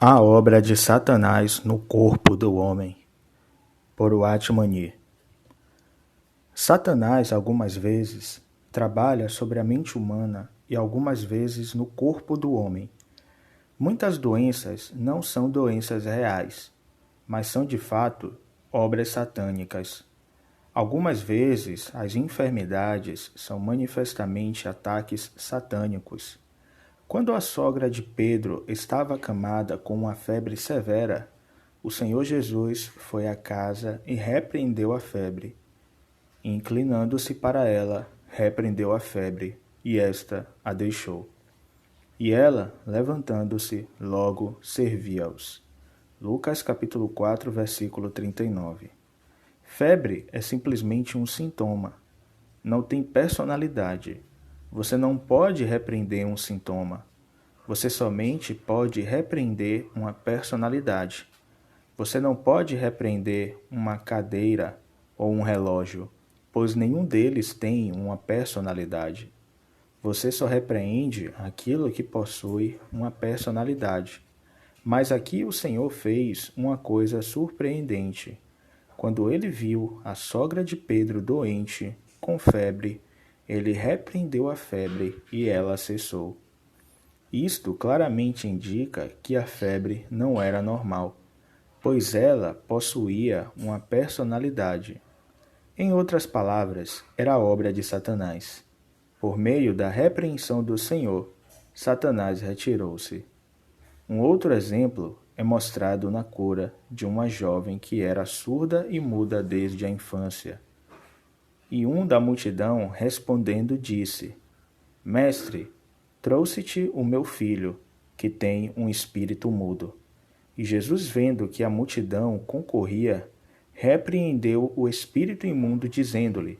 A obra de Satanás no corpo do homem, por Watchman. Satanás, algumas vezes, trabalha sobre a mente humana e algumas vezes no corpo do homem. Muitas doenças não são doenças reais, mas são de fato obras satânicas. Algumas vezes, as enfermidades são manifestamente ataques satânicos. Quando a sogra de Pedro estava acamada com uma febre severa, o Senhor Jesus foi à casa e repreendeu a febre. Inclinando-se para ela, repreendeu a febre, e esta a deixou. E ela, levantando-se, logo servia-os. Lucas capítulo 4, versículo 39. Febre é simplesmente um sintoma. Não tem personalidade. Você não pode repreender um sintoma. Você somente pode repreender uma personalidade. Você não pode repreender uma cadeira ou um relógio, pois nenhum deles tem uma personalidade. Você só repreende aquilo que possui uma personalidade. Mas aqui o Senhor fez uma coisa surpreendente. Quando ele viu a sogra de Pedro doente, com febre, ele repreendeu a febre e ela cessou. Isto claramente indica que a febre não era normal, pois ela possuía uma personalidade. Em outras palavras, era obra de Satanás. Por meio da repreensão do Senhor, Satanás retirou-se. Um outro exemplo é mostrado na cura de uma jovem que era surda e muda desde a infância. E um da multidão, respondendo, disse: Mestre, trouxe-te o meu filho, que tem um espírito mudo. E Jesus, vendo que a multidão concorria, repreendeu o espírito imundo, dizendo-lhe: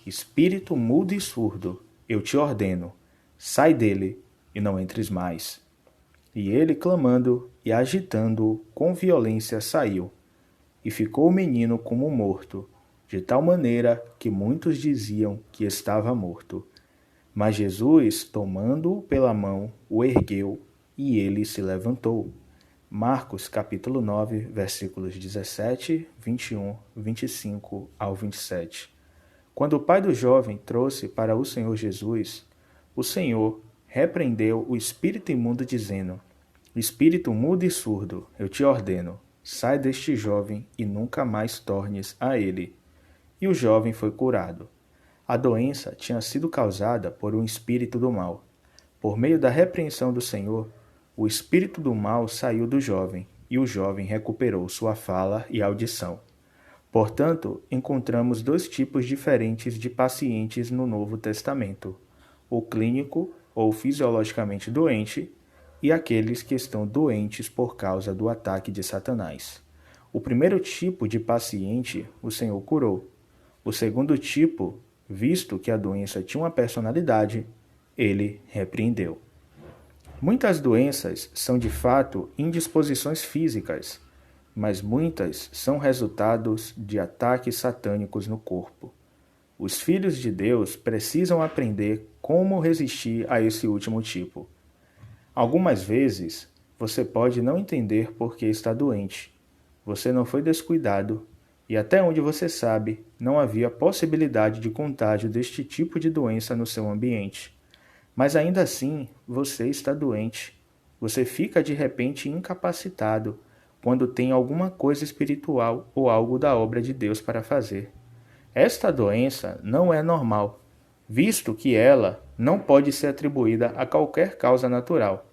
Espírito mudo e surdo, eu te ordeno, sai dele e não entres mais. E ele, clamando e agitando-o com violência, saiu. E ficou o menino como morto, de tal maneira que muitos diziam que estava morto. Mas Jesus, tomando-o pela mão, o ergueu, e ele se levantou. Marcos capítulo 9, versículos 17, 21, 25 ao 27. Quando o pai do jovem trouxe para o Senhor Jesus, o Senhor repreendeu o espírito imundo, dizendo: Espírito mudo e surdo, eu te ordeno, sai deste jovem e nunca mais tornes a ele. E o jovem foi curado. A doença tinha sido causada por um espírito do mal. Por meio da repreensão do Senhor, o espírito do mal saiu do jovem, e o jovem recuperou sua fala e audição. Portanto, encontramos dois tipos diferentes de pacientes no Novo Testamento: o clínico ou fisiologicamente doente e aqueles que estão doentes por causa do ataque de Satanás. O primeiro tipo de paciente o Senhor curou. O segundo tipo, visto que a doença tinha uma personalidade, ele repreendeu. Muitas doenças são de fato indisposições físicas, mas muitas são resultados de ataques satânicos no corpo. Os filhos de Deus precisam aprender como resistir a esse último tipo. Algumas vezes, você pode não entender por que está doente. Você não foi descuidado e, até onde você sabe, não havia possibilidade de contágio deste tipo de doença no seu ambiente. Mas ainda assim, você está doente. Você fica de repente incapacitado quando tem alguma coisa espiritual ou algo da obra de Deus para fazer. Esta doença não é normal, visto que ela não pode ser atribuída a qualquer causa natural.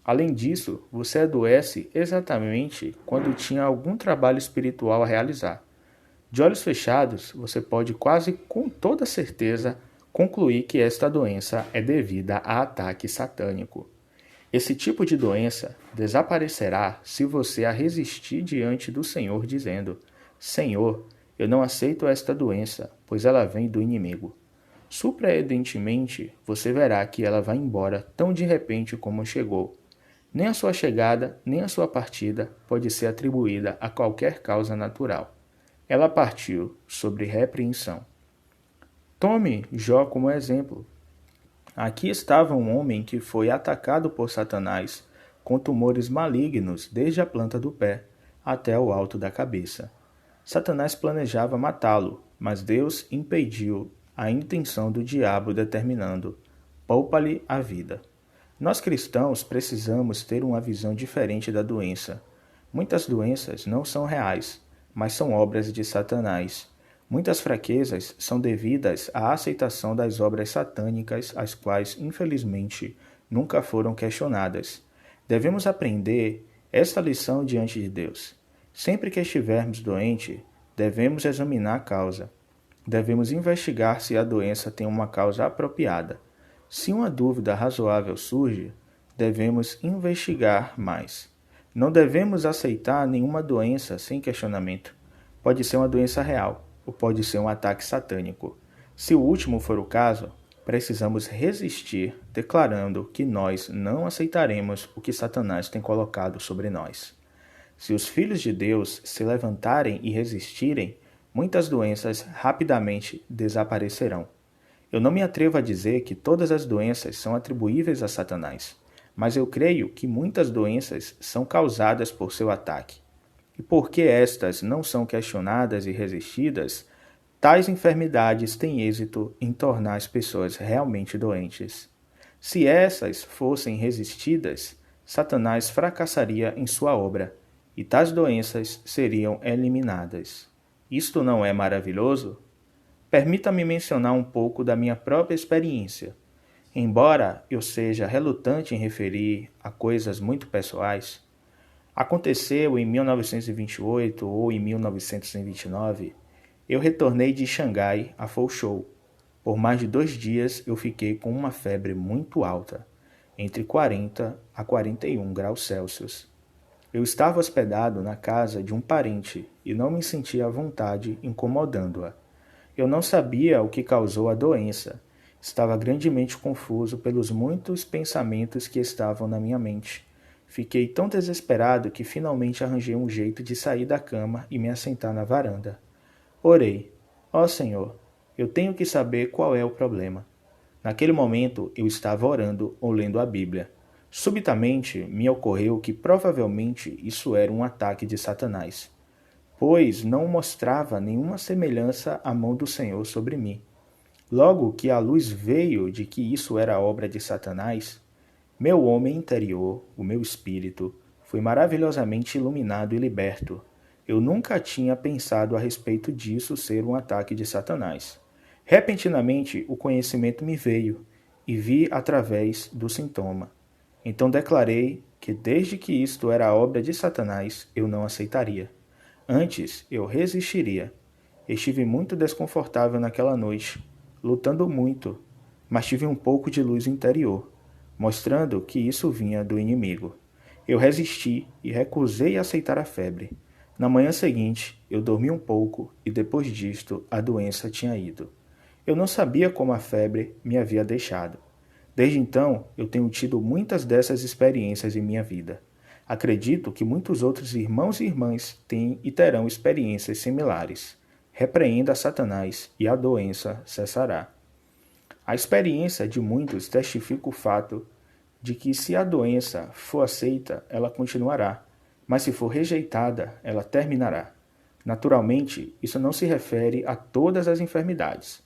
Além disso, você adoece exatamente quando tinha algum trabalho espiritual a realizar. De olhos fechados, você pode quase com toda certeza concluir que esta doença é devida a ataque satânico. Esse tipo de doença desaparecerá se você a resistir diante do Senhor, dizendo: Senhor, eu não aceito esta doença, pois ela vem do inimigo. Surpreendentemente, você verá que ela vai embora tão de repente como chegou. Nem a sua chegada, nem a sua partida pode ser atribuída a qualquer causa natural. Ela partiu sobre repreensão. Tome Jó como exemplo. Aqui estava um homem que foi atacado por Satanás com tumores malignos desde a planta do pé até o alto da cabeça. Satanás planejava matá-lo, mas Deus impediu a intenção do diabo, determinando: poupa-lhe a vida. Nós cristãos precisamos ter uma visão diferente da doença. Muitas doenças não são reais, mas são obras de Satanás. Muitas fraquezas são devidas à aceitação das obras satânicas, as quais, infelizmente, nunca foram questionadas. Devemos aprender esta lição diante de Deus. Sempre que estivermos doentes, devemos examinar a causa. Devemos investigar se a doença tem uma causa apropriada. Se uma dúvida razoável surge, devemos investigar mais. Não devemos aceitar nenhuma doença sem questionamento. Pode ser uma doença real, ou pode ser um ataque satânico. Se o último for o caso, precisamos resistir, declarando que nós não aceitaremos o que Satanás tem colocado sobre nós. Se os filhos de Deus se levantarem e resistirem, muitas doenças rapidamente desaparecerão. Eu não me atrevo a dizer que todas as doenças são atribuíveis a Satanás, mas eu creio que muitas doenças são causadas por seu ataque. E porque estas não são questionadas e resistidas, tais enfermidades têm êxito em tornar as pessoas realmente doentes. Se essas fossem resistidas, Satanás fracassaria em sua obra, e tais doenças seriam eliminadas. Isto não é maravilhoso? Permita-me mencionar um pouco da minha própria experiência. Embora eu seja relutante em referir a coisas muito pessoais, aconteceu em 1928 ou em 1929, eu retornei de Xangai a Fuzhou. Por mais de 2 dias eu fiquei com uma febre muito alta, entre 40 a 41 graus Celsius. Eu estava hospedado na casa de um parente e não me sentia à vontade incomodando-a. Eu não sabia o que causou a doença. Estava grandemente confuso pelos muitos pensamentos que estavam na minha mente. Fiquei tão desesperado que finalmente arranjei um jeito de sair da cama e me assentar na varanda. Orei. Ó Senhor, eu tenho que saber qual é o problema. Naquele momento eu estava orando ou lendo a Bíblia. Subitamente me ocorreu que provavelmente isso era um ataque de Satanás, pois não mostrava nenhuma semelhança à mão do Senhor sobre mim. Logo que a luz veio de que isso era obra de Satanás, meu homem interior, o meu espírito, foi maravilhosamente iluminado e liberto. Eu nunca tinha pensado a respeito disso ser um ataque de Satanás. Repentinamente, o conhecimento me veio e vi através do sintoma. Então declarei que desde que isto era obra de Satanás, eu não aceitaria. Antes, eu resistiria. Estive muito desconfortável naquela noite, lutando muito, mas tive um pouco de luz interior, mostrando que isso vinha do inimigo. Eu resisti e recusei aceitar a febre. Na manhã seguinte, eu dormi um pouco e depois disto a doença tinha ido. Eu não sabia como a febre me havia deixado. Desde então, eu tenho tido muitas dessas experiências em minha vida. Acredito que muitos outros irmãos e irmãs têm e terão experiências similares. Repreenda Satanás e a doença cessará. A experiência de muitos testifica o fato de que se a doença for aceita, ela continuará, mas se for rejeitada, ela terminará. Naturalmente, isso não se refere a todas as enfermidades.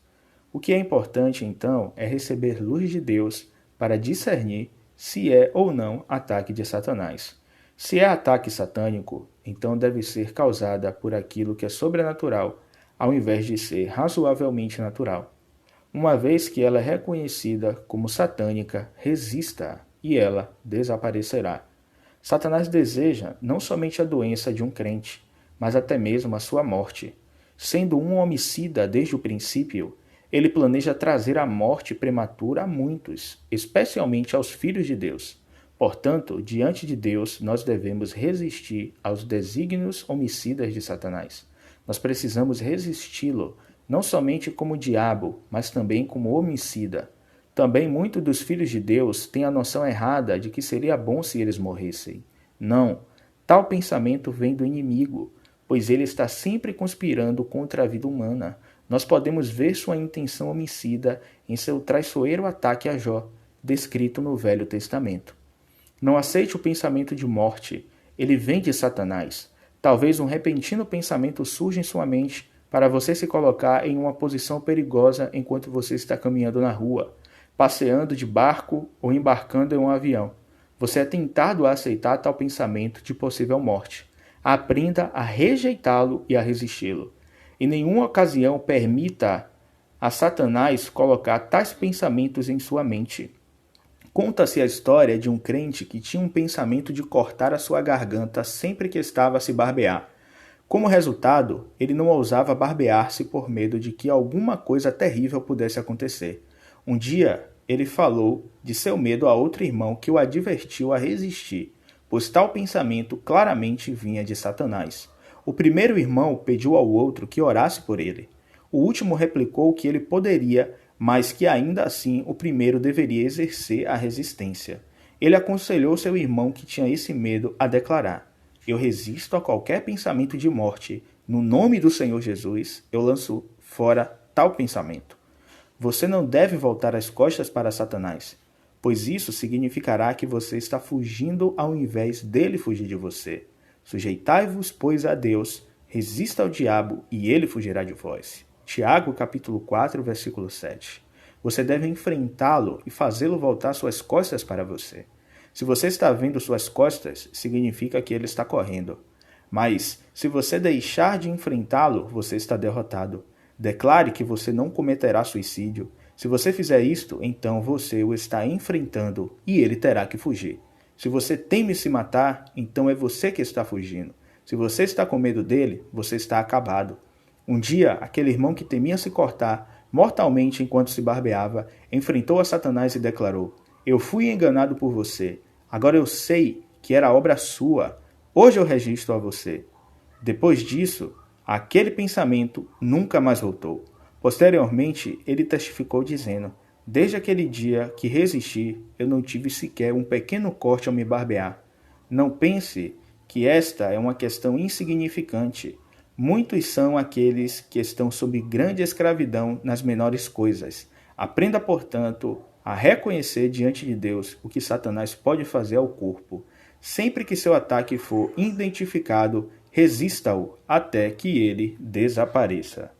O que é importante, então, é receber luz de Deus para discernir se é ou não ataque de Satanás. Se é ataque satânico, então deve ser causada por aquilo que é sobrenatural, ao invés de ser razoavelmente natural. Uma vez que ela é reconhecida como satânica, resista-a e ela desaparecerá. Satanás deseja não somente a doença de um crente, mas até mesmo a sua morte. Sendo um homicida desde o princípio, ele planeja trazer a morte prematura a muitos, especialmente aos filhos de Deus. Portanto, diante de Deus, nós devemos resistir aos desígnios homicidas de Satanás. Nós precisamos resisti-lo, não somente como diabo, mas também como homicida. Também muitos dos filhos de Deus têm a noção errada de que seria bom se eles morressem. Não, tal pensamento vem do inimigo, pois ele está sempre conspirando contra a vida humana. Nós podemos ver sua intenção homicida em seu traiçoeiro ataque a Jó, descrito no Velho Testamento. Não aceite o pensamento de morte. Ele vem de Satanás. Talvez um repentino pensamento surja em sua mente para você se colocar em uma posição perigosa enquanto você está caminhando na rua, passeando de barco ou embarcando em um avião. Você é tentado a aceitar tal pensamento de possível morte. Aprenda a rejeitá-lo e a resisti-lo. Em nenhuma ocasião permita a Satanás colocar tais pensamentos em sua mente. Conta-se a história de um crente que tinha um pensamento de cortar a sua garganta sempre que estava a se barbear. Como resultado, ele não ousava barbear-se por medo de que alguma coisa terrível pudesse acontecer. Um dia, ele falou de seu medo a outro irmão que o advertiu a resistir, pois tal pensamento claramente vinha de Satanás. O primeiro irmão pediu ao outro que orasse por ele. O último replicou que ele poderia, mas que ainda assim o primeiro deveria exercer a resistência. Ele aconselhou seu irmão que tinha esse medo a declarar: eu resisto a qualquer pensamento de morte. No nome do Senhor Jesus, eu lanço fora tal pensamento. Você não deve voltar as costas para Satanás, pois isso significará que você está fugindo ao invés dele fugir de você. Sujeitai-vos, pois, a Deus, resista ao diabo e ele fugirá de vós. Tiago, capítulo 4, versículo 7. Você deve enfrentá-lo e fazê-lo voltar suas costas para você. Se você está vendo suas costas, significa que ele está correndo. Mas, se você deixar de enfrentá-lo, você está derrotado. Declare que você não cometerá suicídio. Se você fizer isto, então você o está enfrentando e ele terá que fugir. Se você teme se matar, então é você que está fugindo. Se você está com medo dele, você está acabado. Um dia, aquele irmão que temia se cortar mortalmente enquanto se barbeava, enfrentou a Satanás e declarou: eu fui enganado por você. Agora eu sei que era obra sua. Hoje eu registro a você. Depois disso, aquele pensamento nunca mais voltou. Posteriormente, ele testificou dizendo: desde aquele dia que resisti, eu não tive sequer um pequeno corte ao me barbear. Não pense que esta é uma questão insignificante. Muitos são aqueles que estão sob grande escravidão nas menores coisas. Aprenda, portanto, a reconhecer diante de Deus o que Satanás pode fazer ao corpo. Sempre que seu ataque for identificado, resista-o até que ele desapareça.